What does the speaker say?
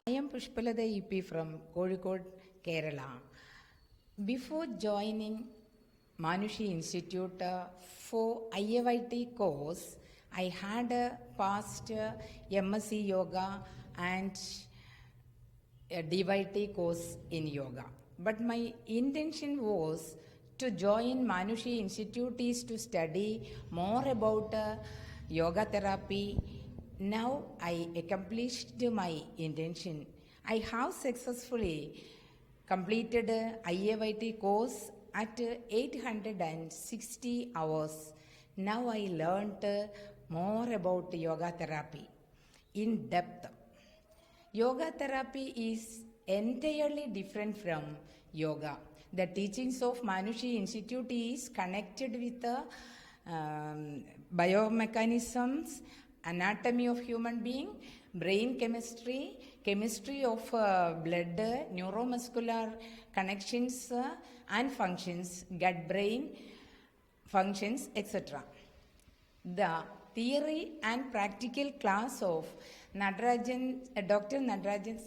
I am Pushpalada EP from Kozhikode, Kerala. Before joining Manushi Institute for IAYT course, I had passed MSc Yoga and a DYT course in yoga. But my intention was to join Manushi Institute is to study more about yoga therapy. Now I accomplished my intention. I have successfully completed IAYT course at 860 hours. Now I learned more about yoga therapy in depth. Yoga therapy is entirely different from yoga. The teachings of Manushi Institute is connected with the biomechanisms, anatomy of human being, brain chemistry, chemistry of blood, neuromuscular connections and functions, gut-brain functions, etc. The theory and practical class of Dr. Natarajan